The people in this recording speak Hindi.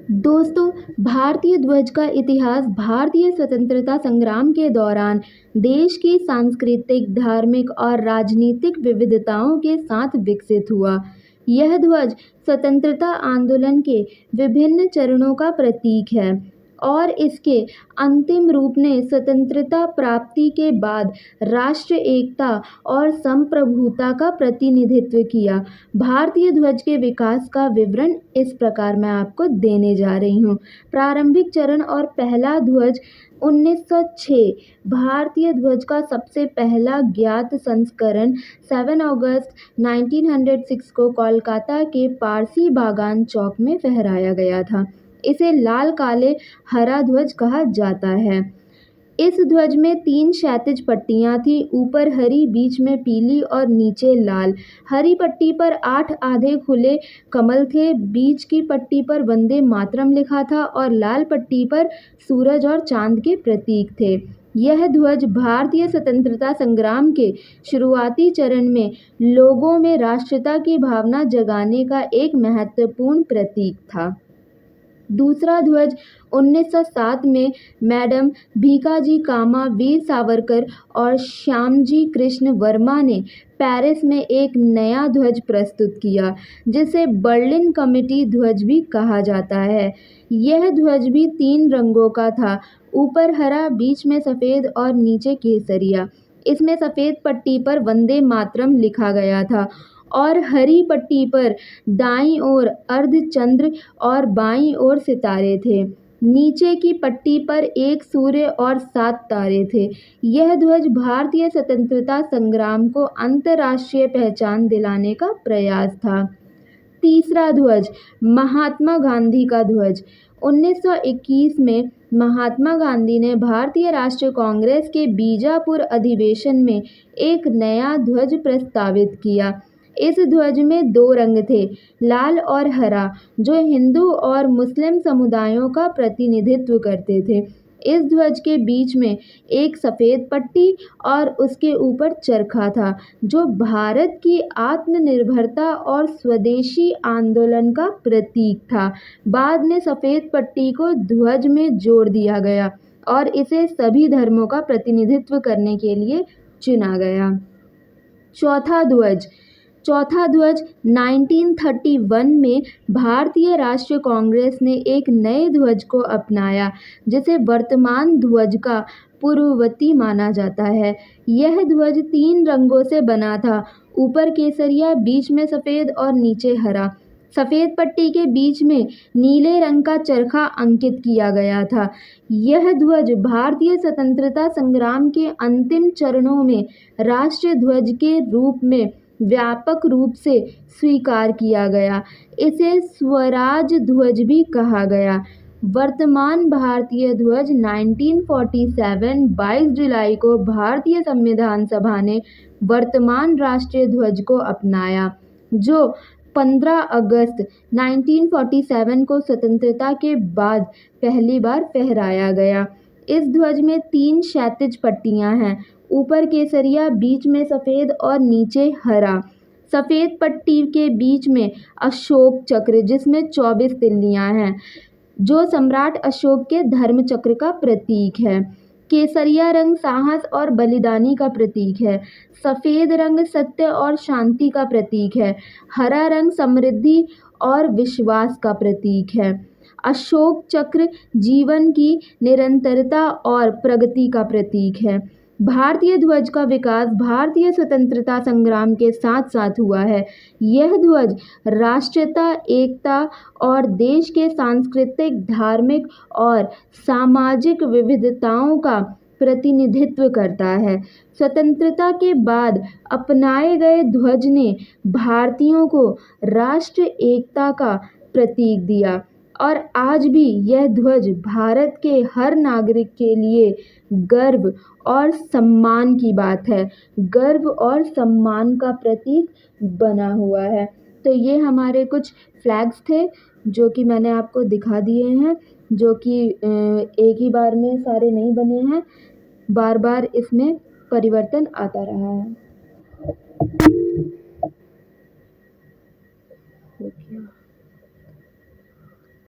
दोस्तों, भारतीय ध्वज का इतिहास भारतीय स्वतंत्रता संग्राम के दौरान देश की सांस्कृतिक, धार्मिक और राजनीतिक विविधताओं के साथ विकसित हुआ। यह ध्वज स्वतंत्रता आंदोलन के विभिन्न चरणों का प्रतीक है और इसके अंतिम रूप ने स्वतंत्रता प्राप्ति के बाद राष्ट्र एकता और संप्रभुता का प्रतिनिधित्व किया। भारतीय ध्वज के विकास का विवरण इस प्रकार मैं आपको देने जा रही हूँ। प्रारंभिक चरण और पहला ध्वज 1906। भारतीय ध्वज का सबसे पहला ज्ञात संस्करण 7 अगस्त 1906 को कोलकाता के पारसी बागान चौक में फहराया गया था। इसे लाल, काले, हरा ध्वज कहा जाता है। इस ध्वज में 3 क्षैतिज पट्टियां थीं, ऊपर हरी, बीच में पीली और नीचे लाल। हरी पट्टी पर 8 आधे खुले कमल थे, बीच की पट्टी पर वंदे मातरम लिखा था और लाल पट्टी पर सूरज और चांद के प्रतीक थे। यह ध्वज भारतीय स्वतंत्रता संग्राम के शुरुआती चरण में लोगों में राष्ट्रीयता की भावना जगाने का एक महत्वपूर्ण प्रतीक था। दूसरा ध्वज 1907 में मैडम भीकाजी कामा, वीर सावरकर और श्यामजी कृष्ण वर्मा ने पेरिस में एक नया ध्वज प्रस्तुत किया, जिसे बर्लिन कमेटी ध्वज भी कहा जाता है। यह ध्वज भी 3 रंगों का था, ऊपर हरा, बीच में सफ़ेद और नीचे केसरिया। इसमें सफ़ेद पट्टी पर वंदे मातरम लिखा गया था और हरी पट्टी पर दाईं ओर अर्धचंद्र और बाईं ओर सितारे थे। नीचे की पट्टी पर एक सूर्य और 7 तारे थे। यह ध्वज भारतीय स्वतंत्रता संग्राम को अंतर्राष्ट्रीय पहचान दिलाने का प्रयास था। तीसरा ध्वज महात्मा गांधी का ध्वज। 1921 में महात्मा गांधी ने भारतीय राष्ट्रीय कांग्रेस के बीजापुर अधिवेशन में एक नया ध्वज प्रस्तावित किया। इस ध्वज में 2 रंग थे, लाल और हरा, जो हिंदू और मुस्लिम समुदायों का प्रतिनिधित्व करते थे। इस ध्वज के बीच में एक सफ़ेद पट्टी और उसके ऊपर चरखा था, जो भारत की आत्मनिर्भरता और स्वदेशी आंदोलन का प्रतीक था। बाद में सफ़ेद पट्टी को ध्वज में जोड़ दिया गया और इसे सभी धर्मों का प्रतिनिधित्व करने के लिए चुना गया। चौथा ध्वज 1931 में भारतीय राष्ट्रीय कांग्रेस ने एक नए ध्वज को अपनाया, जिसे वर्तमान ध्वज का पूर्ववर्ती माना जाता है। यह ध्वज 3 रंगों से बना था, ऊपर केसरिया, बीच में सफ़ेद और नीचे हरा। सफ़ेद पट्टी के बीच में नीले रंग का चरखा अंकित किया गया था। यह ध्वज भारतीय स्वतंत्रता संग्राम के अंतिम चरणों में राष्ट्रीय ध्वज के रूप में व्यापक रूप से स्वीकार किया गया। इसे स्वराज ध्वज भी कहा गया। वर्तमान भारतीय ध्वज 1947 22 जुलाई को भारतीय संविधान सभा ने वर्तमान राष्ट्रीय ध्वज को अपनाया, जो 15 अगस्त 1947 को स्वतंत्रता के बाद पहली बार फहराया गया। इस ध्वज में 3 क्षैतिज पट्टियां हैं, ऊपर केसरिया, बीच में सफ़ेद और नीचे हरा। सफ़ेद पट्टी के बीच में अशोक चक्र, जिसमें 24 तिल्लियां हैं, जो सम्राट अशोक के धर्म चक्र का प्रतीक है। केसरिया रंग साहस और बलिदानी का प्रतीक है। सफ़ेद रंग सत्य और शांति का प्रतीक है। हरा रंग समृद्धि और विश्वास का प्रतीक है। अशोक चक्र जीवन की निरंतरता और प्रगति का प्रतीक है। भारतीय ध्वज का विकास भारतीय स्वतंत्रता संग्राम के साथ साथ हुआ है। यह ध्वज राष्ट्रीयता, एकता और देश के सांस्कृतिक, धार्मिक और सामाजिक विविधताओं का प्रतिनिधित्व करता है। स्वतंत्रता के बाद अपनाए गए ध्वज ने भारतीयों को राष्ट्र एकता का प्रतीक दिया और आज भी यह ध्वज भारत के हर नागरिक के लिए गर्व और सम्मान की बात है, गर्व और सम्मान का प्रतीक बना हुआ है। तो ये हमारे कुछ फ्लैग्स थे जो कि मैंने आपको दिखा दिए हैं, जो कि एक ही बार में सारे नहीं बने हैं, बार बार इसमें परिवर्तन आता रहा है।